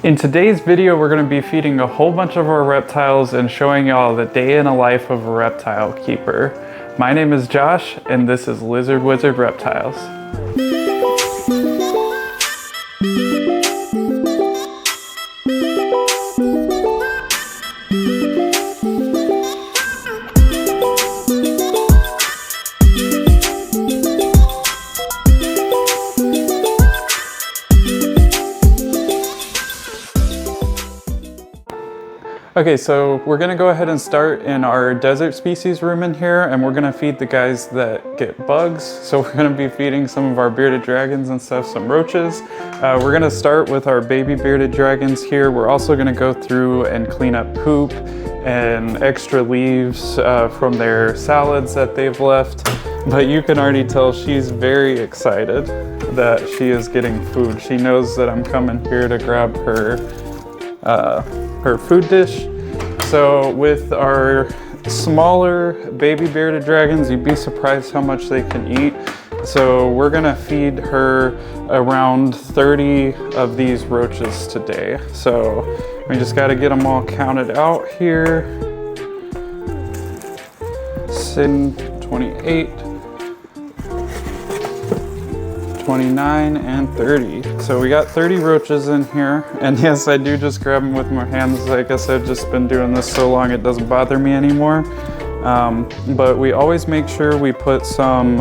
In today's video, we're going to be feeding a whole bunch of our reptiles and showing y'all the day in a life of a reptile keeper. My name is Josh, and this is Lizard Wizard Reptiles. Okay, so we're gonna go ahead and start in our desert species room in here, and we're gonna feed the guys that get bugs. So we're gonna be feeding some of our bearded dragons and stuff, some roaches. We're gonna start with our baby bearded dragons here. We're also gonna go through and clean up poop and extra leaves from their salads that they've left. But you can already tell she's very excited that she is getting food. She knows that I'm coming here to grab her food dish. So with our smaller baby bearded dragons, you'd be surprised how much they can eat. So we're gonna feed her around 30 of these roaches today. So we just gotta get them all counted out here. 28, 29 and 30. So we got 30 roaches in here. And yes, I do just grab them with my hands. Like I said, just been doing this so long it doesn't bother me anymore. But we always make sure we put some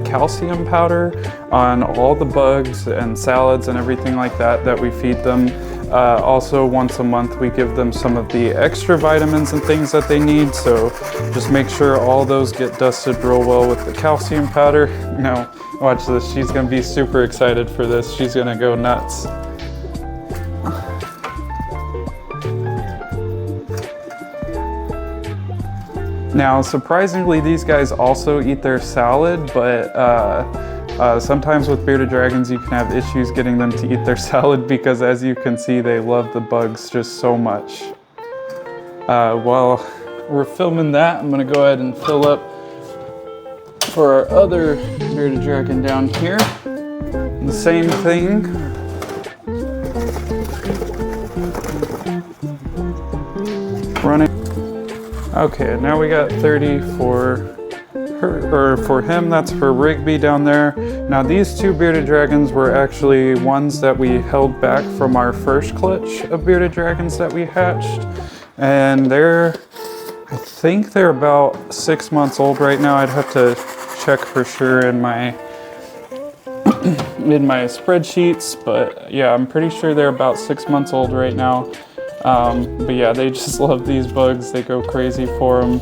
calcium powder on all the bugs and salads and everything like that we feed them. Also, once a month we give them some of the extra vitamins and things that they need. So just make sure all those get dusted real well with the calcium powder. Now, watch this. She's gonna be super excited for this. She's gonna go nuts. Now, surprisingly, these guys also eat their salad, but sometimes with bearded dragons, you can have issues getting them to eat their salad because, as you can see, they love the bugs just so much. While we're filming that, I'm gonna go ahead and fill up for our other bearded dragon down here. The same thing. Running. Okay, now we got 30 for her, or for him. That's for Rigby down there. Now these two bearded dragons were actually ones that we held back from our first clutch of bearded dragons that we hatched. And I think they're about 6 months old right now. I'd have to check for sure in my spreadsheets, but yeah, I'm pretty sure they're about 6 months old right now. But yeah, they just love these bugs. They go crazy for them.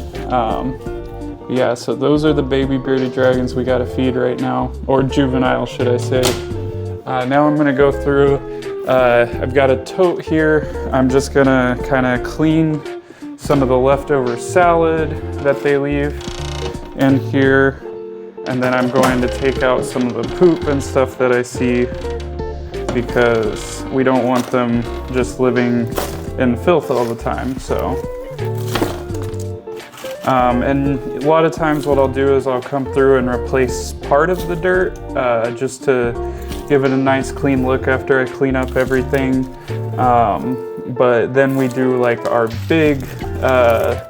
Yeah, so those are the baby bearded dragons we gotta feed right now, or juvenile, should I say. Now I'm gonna go through, I've got a tote here. I'm just gonna kind of clean some of the leftover salad that they leave in here. And then I'm going to take out some of the poop and stuff that I see because we don't want them just living in filth all the time, so. And a lot of times what I'll do is I'll come through and replace part of the dirt just to give it a nice clean look after I clean up everything. But then we do like our big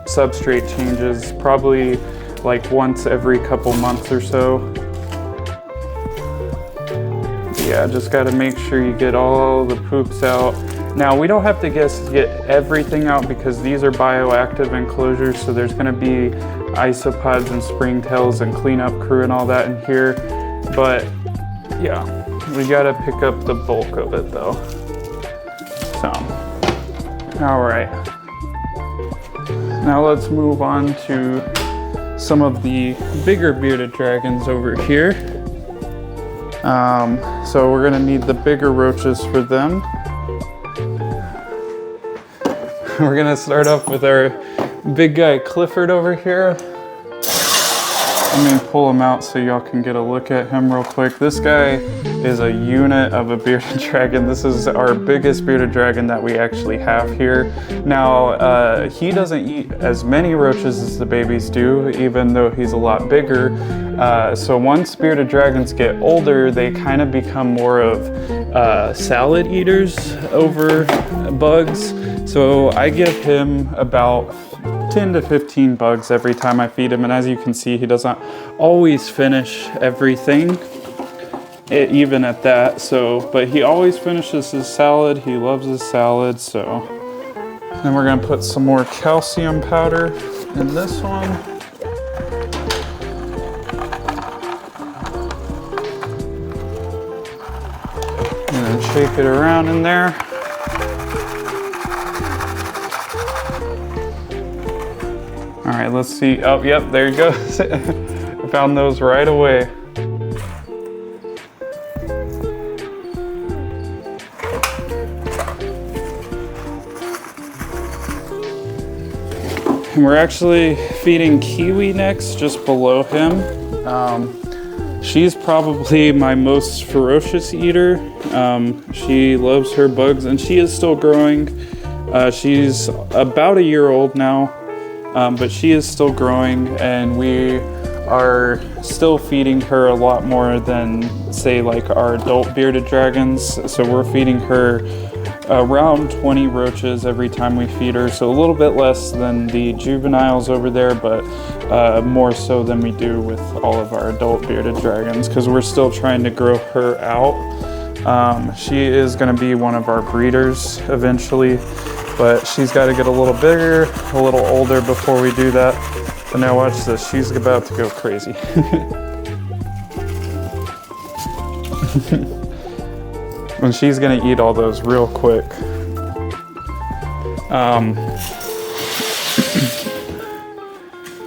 substrate changes, probably like once every couple months or so. Yeah, just gotta make sure you get all the poops out. Now, we don't have to get everything out because these are bioactive enclosures, so there's gonna be isopods and springtails and cleanup crew and all that in here. But yeah, we gotta pick up the bulk of it though. So, all right. Now let's move on to some of the bigger bearded dragons over here. So we're gonna need the bigger roaches for them. We're gonna start off with our big guy Clifford over here. Let me pull him out so y'all can get a look at him real quick. This guy is a unit of a bearded dragon. This is our biggest bearded dragon that we actually have here. Now, he doesn't eat as many roaches as the babies do, even though he's a lot bigger. So once bearded dragons get older, they kind of become more of salad eaters over bugs. So I give him about 10 to 15 bugs every time I feed him, and as you can see, he doesn't always finish everything, even at that. So, but he always finishes his salad. He loves his salad. So then we're gonna put some more calcium powder in this one. And then shake it around in there. All right, let's see. Oh, yep, there you go. I found those right away. And we're actually feeding Kiwi next, just below him. She's probably my most ferocious eater. She loves her bugs, and she is still growing. She's about a year old now. But she is still growing, and we are still feeding her a lot more than, say, like our adult bearded dragons. So we're feeding her around 20 roaches every time we feed her. So a little bit less than the juveniles over there, but more so than we do with all of our adult bearded dragons, because we're still trying to grow her out. She is going to be one of our breeders eventually. But she's got to get a little bigger, a little older before we do that. But now watch this, she's about to go crazy. And she's gonna eat all those real quick.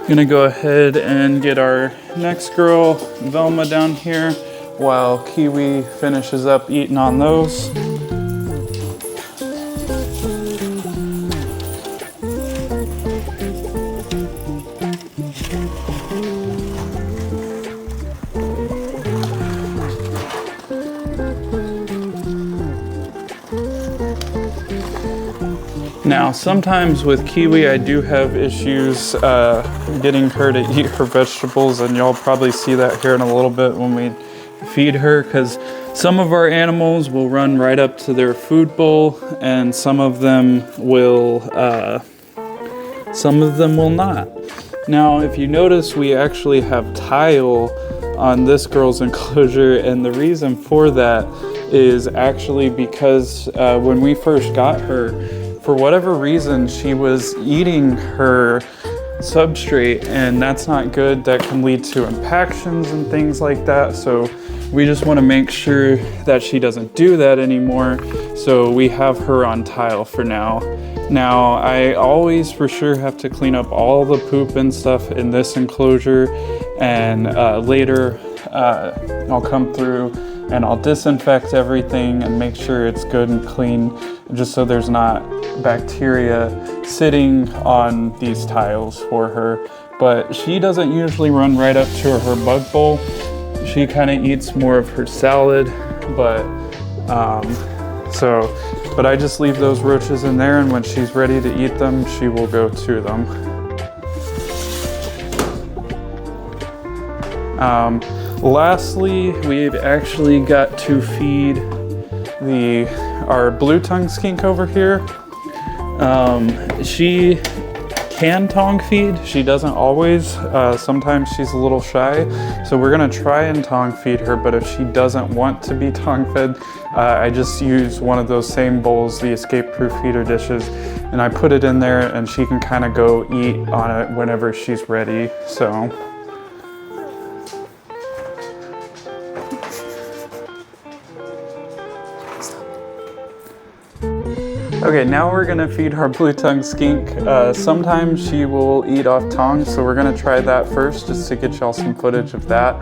Gonna go ahead and get our next girl, Velma, down here while Kiwi finishes up eating on those. Now, sometimes with Kiwi, I do have issues getting her to eat her vegetables, and y'all probably see that here in a little bit when we feed her, because some of our animals will run right up to their food bowl, and some of them will not. Now, if you notice, we actually have tile on this girl's enclosure, and the reason for that is actually because when we first got her, for whatever reason, she was eating her substrate, and that's not good. That can lead to impactions and things like that. So we just want to make sure that she doesn't do that anymore. So we have her on tile for now. Now, I always for sure have to clean up all the poop and stuff in this enclosure, and later I'll come through and I'll disinfect everything and make sure it's good and clean, just so there's not bacteria sitting on these tiles for her. But she doesn't usually run right up to her bug bowl. She kind of eats more of her salad, but I just leave those roaches in there, and when she's ready to eat them, she will go to them. Lastly, we've actually got to feed our blue tongue skink over here. She can tongue feed. She doesn't always. Sometimes she's a little shy. So we're gonna try and tongue feed her, but if she doesn't want to be tongue fed, I just use one of those same bowls, the escape-proof feeder dishes, and I put it in there, and she can kind of go eat on it whenever she's ready. So. Okay, now we're gonna feed our blue tongue skink. Sometimes she will eat off tongs, so we're gonna try that first just to get y'all some footage of that.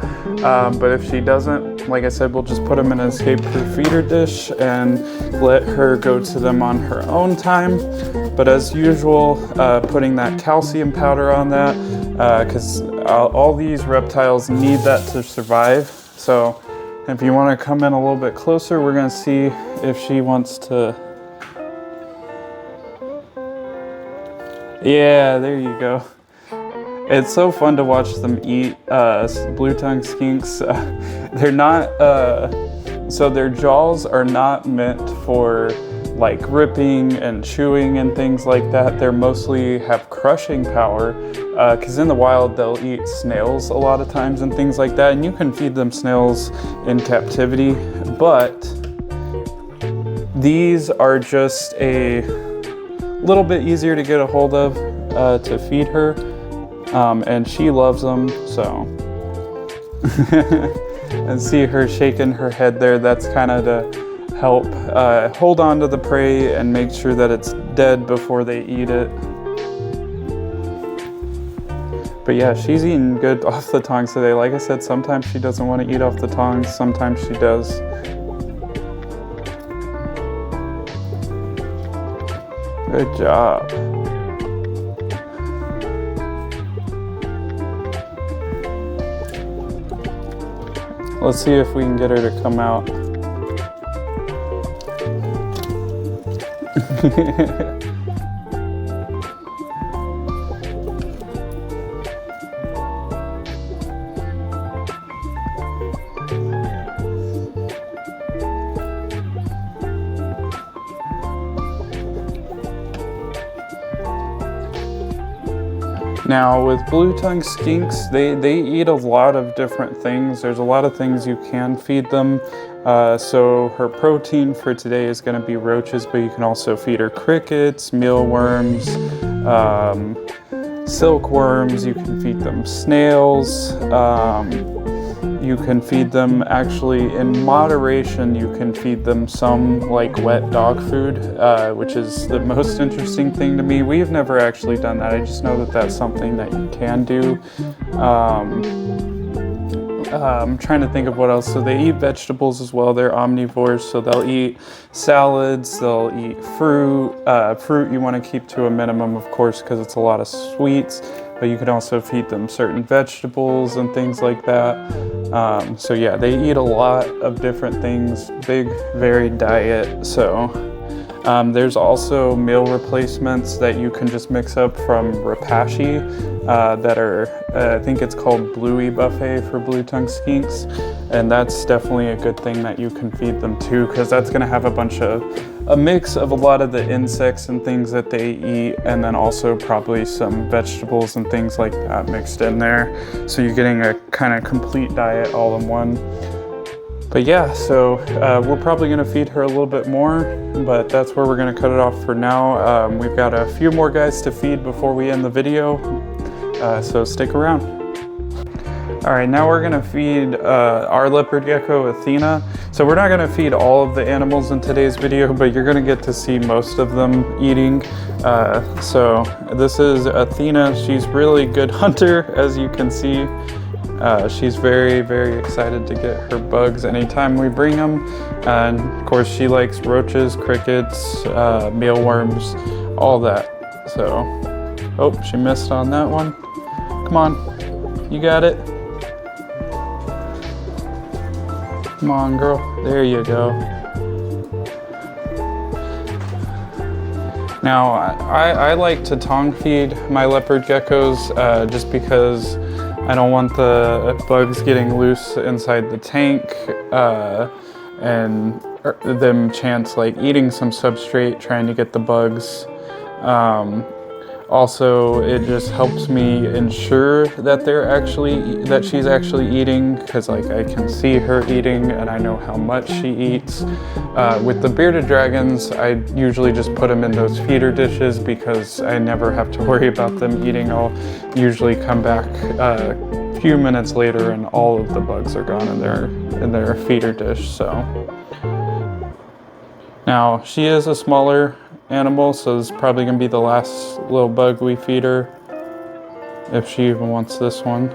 But if she doesn't, like I said, we'll just put them in an escape-proof feeder dish and let her go to them on her own time. But as usual, putting that calcium powder on that, because all these reptiles need that to survive. So if you want to come in a little bit closer, we're going to see if she wants to. Yeah, there you go. It's so fun to watch them eat blue-tongued skinks. They're not, so their jaws are not meant for like ripping and chewing and things like that. They're mostly have crushing power, because in the wild they'll eat snails a lot of times and things like that, and you can feed them snails in captivity, but these are just a little bit easier to get a hold of to feed her, and she loves them, so. And see her shaking her head there, that's kind of to help hold on to the prey and make sure that it's dead before they eat it. But yeah, she's eating good off the tongs today. Like I said, sometimes she doesn't want to eat off the tongs, sometimes she does. Good job. Let's see if we can get her to come out. Now with blue-tongued skinks, they eat a lot of different things. There's a lot of things you can feed them. So her protein for today is going to be roaches, but you can also feed her crickets, mealworms, silkworms. You can feed them snails. You can feed them, actually in moderation, you can feed them some like wet dog food, which is the most interesting thing to me. We've never actually done that. I just know that that's something that you can do. I'm trying to think of what else. So they eat vegetables as well. They're omnivores, so they'll eat salads, they'll eat fruit. Fruit you want to keep to a minimum, of course, because it's a lot of sweets, but you can also feed them certain vegetables and things like that. So yeah, they eat a lot of different things, big varied diet. So there's also meal replacements that you can just mix up from Repashy that are, I think it's called Bluey Buffet for blue-tongued skinks. And that's definitely a good thing that you can feed them too, because that's gonna have a mix of a lot of the insects and things that they eat, and then also probably some vegetables and things like that mixed in there. So you're getting a kind of complete diet all in one. But yeah, so we're probably gonna feed her a little bit more, but that's where we're gonna cut it off for now. We've got a few more guys to feed before we end the video, so stick around. All right, now we're gonna feed our leopard gecko, Athena. So we're not gonna feed all of the animals in today's video, but you're gonna get to see most of them eating. So this is Athena. She's really good hunter, as you can see. She's very, very excited to get her bugs anytime we bring them. And of course she likes roaches, crickets, mealworms, all that. So, oh, she missed on that one. Come on, you got it. Come on, girl, there you go. Now, I like to tongue feed my leopard geckos just because I don't want the bugs getting loose inside the tank and them chance like eating some substrate, trying to get the bugs. Also, it just helps me ensure that she's actually eating, because like I can see her eating and I know how much she eats. With the bearded dragons, I usually just put them in those feeder dishes because I never have to worry about them eating. I'll usually come back a few minutes later and all of the bugs are gone in their feeder dish. So now she is a smaller animal, so this is probably gonna be the last little bug we feed her, if she even wants this one.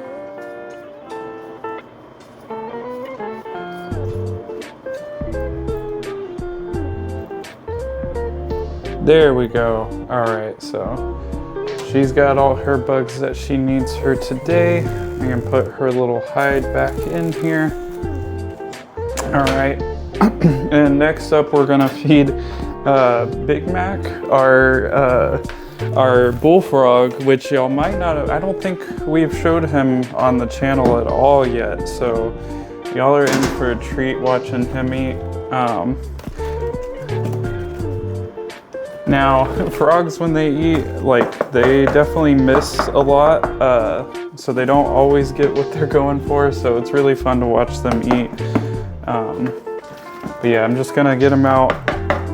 There we go. All right, so she's got all her bugs that she needs for today. I'm gonna put her little hide back in here. All right, and next up we're gonna feed Big Mac, our bullfrog, which y'all might not have, I don't think we've showed him on the channel at all yet, so y'all are in for a treat watching him eat. Now, frogs, when they eat, like, they definitely miss a lot, so they don't always get what they're going for, so it's really fun to watch them eat. But yeah, I'm just gonna get them out,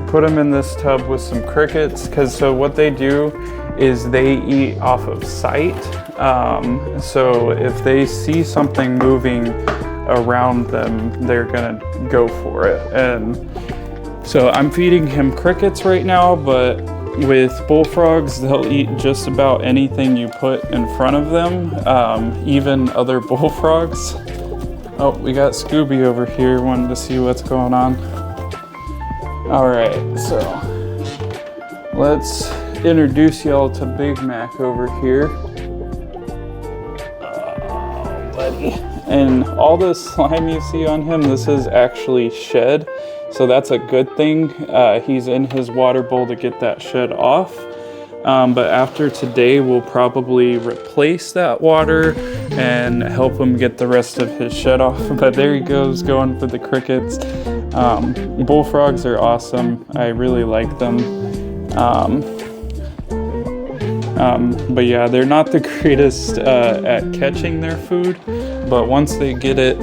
put them in this tub with some crickets, because so what they do is they eat off of sight. So if they see something moving around them, they're gonna go for it. And so I'm feeding him crickets right now, but with bullfrogs, they'll eat just about anything you put in front of them, even other bullfrogs. Oh, we got Scooby over here, wanting to see what's going on. All right, so let's introduce y'all to Big Mac over here. Oh, buddy. And all this slime you see on him, this is actually shed. So that's a good thing. He's in his water bowl to get that shed off. But after today, we'll probably replace that water and help him get the rest of his shed off. But there he goes, going for the crickets. Bullfrogs are awesome. I really like them. But yeah, they're not the greatest at catching their food, but once they get it,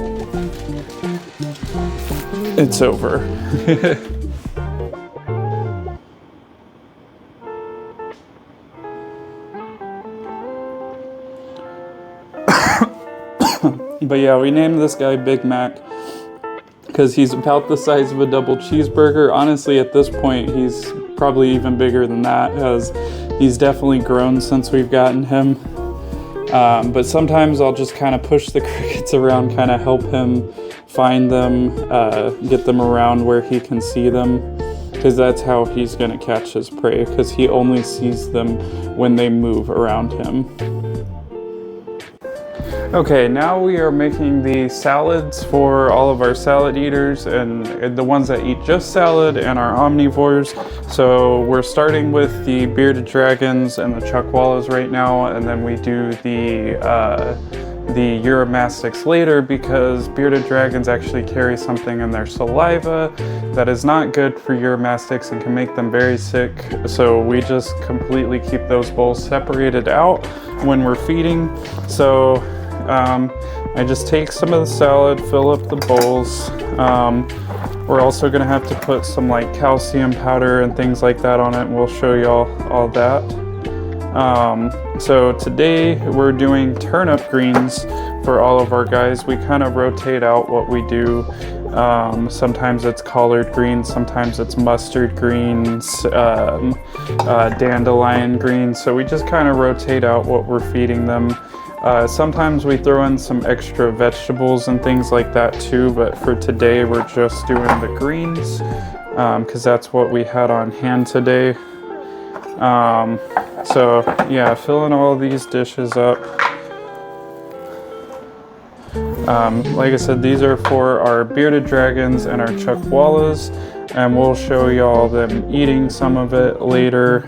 it's over. But yeah, we named this guy Big Mac because he's about the size of a double cheeseburger. Honestly, at this point, he's probably even bigger than that, as he's definitely grown since we've gotten him. But sometimes I'll just kind of push the crickets around, kind of help him find them, get them around where he can see them, because that's how he's gonna catch his prey, because he only sees them when they move around him. Okay, now we are making the salads for all of our salad eaters and the ones that eat just salad and our omnivores. So we're starting with the bearded dragons and the chuckwallas right now, and then we do the uromastyx later, because bearded dragons actually carry something in their saliva that is not good for uromastyx and can make them very sick. So we just completely keep those bowls separated out when we're feeding. So I just take some of the salad, fill up the bowls. We're also gonna have to put some like calcium powder and things like that on it, and we'll show y'all all that. So today we're doing turnip greens for all of our guys. We kind of rotate out what we do. Sometimes it's collard greens, sometimes it's mustard greens, dandelion greens. So we just kind of rotate out what we're feeding them. Sometimes we throw in some extra vegetables and things like that too, but for today we're just doing the greens because that's what we had on hand today. So yeah, filling all these dishes up. Like I said, these are for our bearded dragons and our chuckwallas, and we'll show y'all them eating some of it later.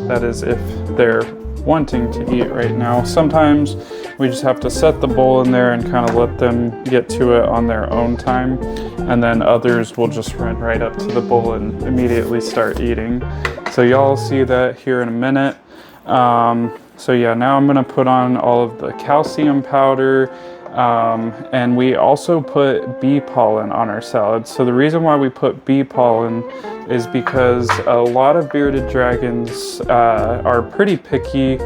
That is if they're wanting to eat right now. Sometimes we just have to set the bowl in there and kind of let them get to it on their own time, and then others will just run right up to the bowl and immediately start eating. So y'all see that here in a minute. So yeah, now I'm gonna put on all of the calcium powder, and we also put bee pollen on our salad. So the reason why we put bee pollen is because a lot of bearded dragons are pretty picky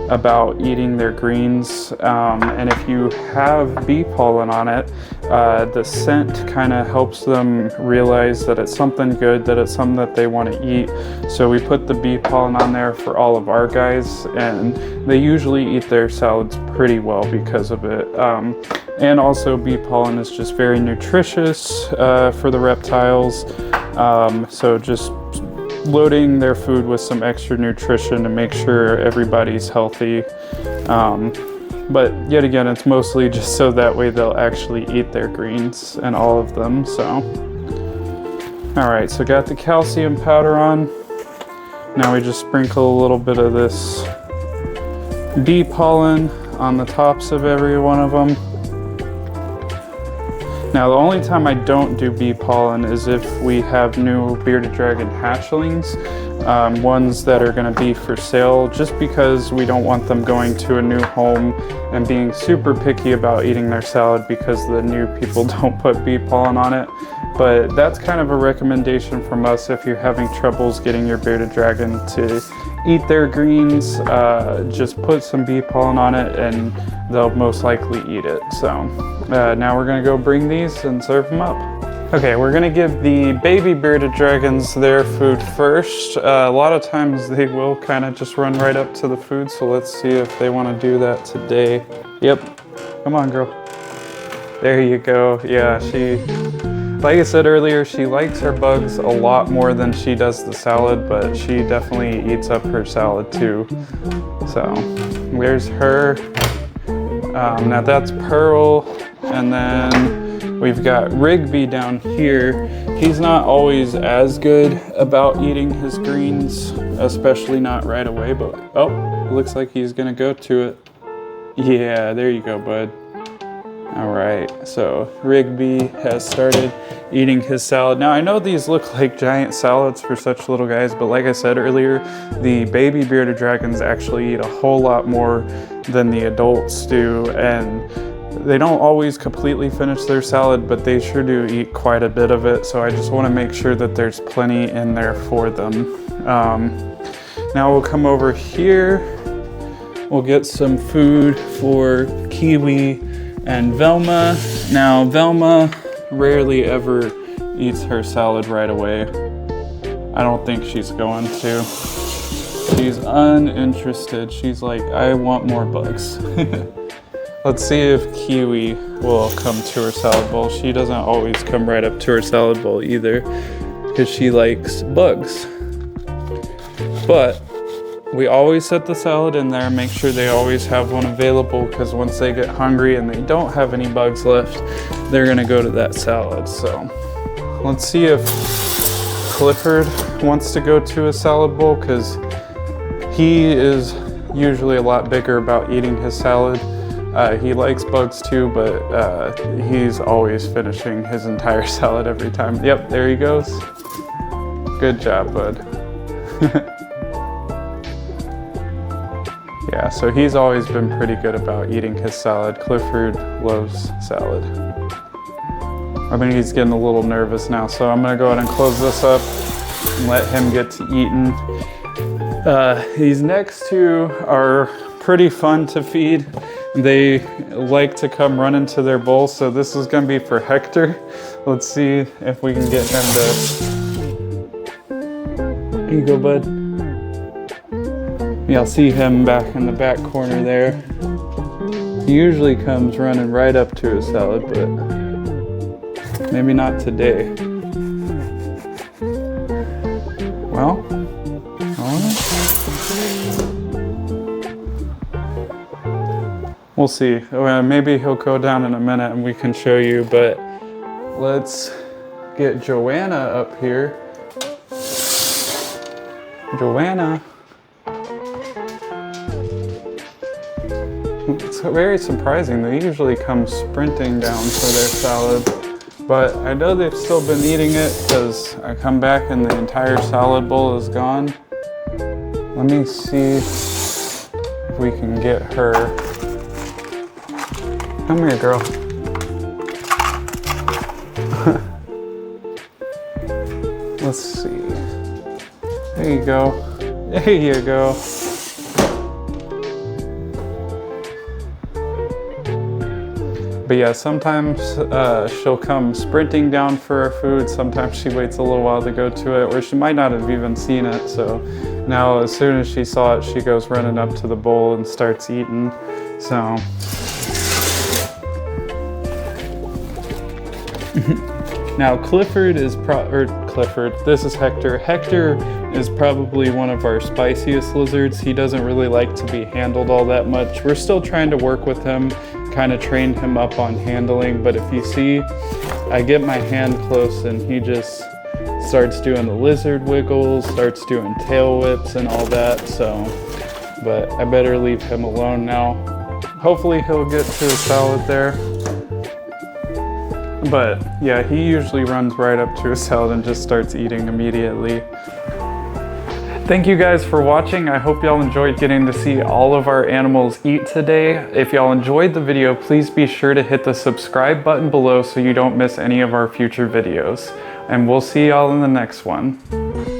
about eating their greens, and if you have bee pollen on it, the scent kind of helps them realize that it's something good, that it's something that they want to eat. So we put the bee pollen on there for all of our guys, and they usually eat their salads pretty well because of it. And also bee pollen is just very nutritious for the reptiles. So just loading their food with some extra nutrition to make sure everybody's healthy. But yet again, it's mostly just so that way they'll actually eat their greens, and all of them, so. All right, so got the calcium powder on. Now we just sprinkle a little bit of this bee pollen on the tops of every one of them. Now the only time I don't do bee pollen is if we have new bearded dragon hatchlings, ones that are going to be for sale, just because we don't want them going to a new home and being super picky about eating their salad because the new people don't put bee pollen on it. But that's kind of a recommendation from us if you're having troubles getting your bearded dragon to eat their greens. Just put some bee pollen on it and they'll most likely eat it. So now we're gonna go bring these and serve them up. Okay, we're gonna give the baby bearded dragons their food first. A lot of times they will kind of just run right up to the food, so let's see if they wanna do that today. Yep, come on girl. There you go, yeah, like I said earlier, she likes her bugs a lot more than she does the salad, but she definitely eats up her salad too. So, there's her. Now that's Pearl, and then we've got Rigby down here. He's not always as good about eating his greens, especially not right away, but oh, looks like he's gonna go to it. Yeah, there you go, bud. All right, so Rigby has started eating his salad. Now I know these look like giant salads for such little guys, but like I said earlier, the baby bearded dragons actually eat a whole lot more than the adults do, and they don't always completely finish their salad, but they sure do eat quite a bit of it, so I just want to make sure that there's plenty in there for them. Now we'll come over here, we'll get some food for Kiwi and Velma. Now Velma rarely ever eats her salad right away. I don't think she's going to. She's uninterested. She's like, I want more bugs. Let's see if Kiwi will come to her salad bowl. She doesn't always come right up to her salad bowl either, because she likes bugs. But we always set the salad in there, make sure they always have one available, because once they get hungry and they don't have any bugs left, they're gonna go to that salad. So let's see if Clifford wants to go to a salad bowl, because he is usually a lot bigger about eating his salad. He likes bugs too, but he's always finishing his entire salad every time. Yep, there he goes. Good job, bud. Yeah, so he's always been pretty good about eating his salad. Clifford loves salad. I think he's getting a little nervous now, so I'm gonna go ahead and close this up and let him get to eating. These next two are pretty fun to feed. They like to come run into their bowl, so this is gonna be for Hector. Let's see if we can get him to... Here you go, bud. Yeah, I'll see him back in the back corner there. He usually comes running right up to his salad, but maybe not today. Well, we'll see. Maybe he'll go down in a minute and we can show you, but let's get Joanna up here. Joanna. It's very surprising. They usually come sprinting down for their salad, but I know they've still been eating it because I come back and the entire salad bowl is gone. Let me see if we can get her. Come here, girl. Let's see. There you go. There you go. But yeah, sometimes she'll come sprinting down for her food. Sometimes she waits a little while to go to it, or she might not have even seen it. So now as soon as she saw it, she goes running up to the bowl and starts eating. So. Now Clifford is this is Hector. Hector is probably one of our spiciest lizards. He doesn't really like to be handled all that much. We're still trying to work with him, kind of train him up on handling, but if you see, I get my hand close and he just starts doing the lizard wiggles, starts doing tail whips and all that, so, but I better leave him alone now. Hopefully he'll get to a salad there. But yeah, he usually runs right up to a salad and just starts eating immediately. Thank you guys for watching. I hope y'all enjoyed getting to see all of our animals eat today. If y'all enjoyed the video, please be sure to hit the subscribe button below so you don't miss any of our future videos. And we'll see y'all in the next one.